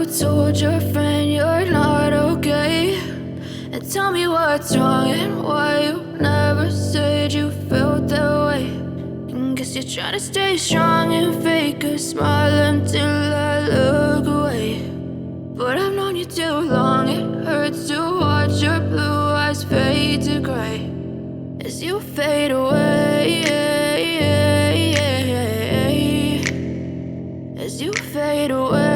told your friend you're not okay. And tell me what's wrong and why you never said you felt that way. And guess you're trying to stay strong and fake a smile until I look away. But I've known you too long, it hurts to watch your blue eyes fade to gray as you fade away, as you fade away.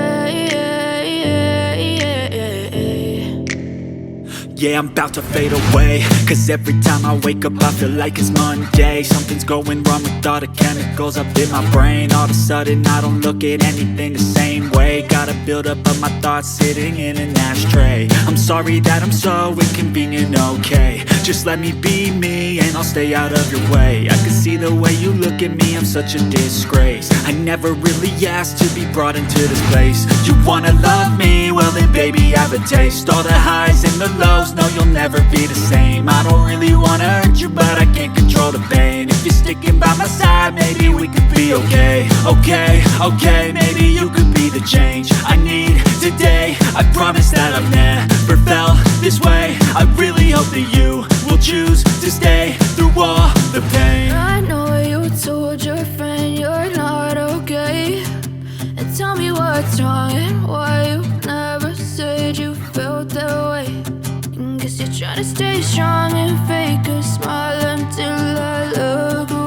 Yeah, I'm about to fade away, cause every time I wake up I feel like it's Monday. Something's going wrong with all the chemicals up in my brain. All of a sudden I don't look at anything the same way. Got a buildup of my thoughts sitting in an ashtray. I'm sorry that I'm so inconvenient, okay. Just let me be me and I'll stay out of your way. I can see the way you look at me, I'm such a disgrace. I never really asked to be brought into this place. You wanna love me? Well then baby have a taste. All the highs and the lows, no, you'll never be the same. I don't really wanna hurt you, but I can't control the pain. If you're sticking by my side, maybe we could be okay. Okay, maybe you could be the change I need today. I promise that I've never felt this way. I really hope that you will choose to stay through all the pain. I know you told your friend you're not okay. And tell me what's wrong and why you never said you felt that way. Guess you're trying to stay strong and fake a smile until I look away.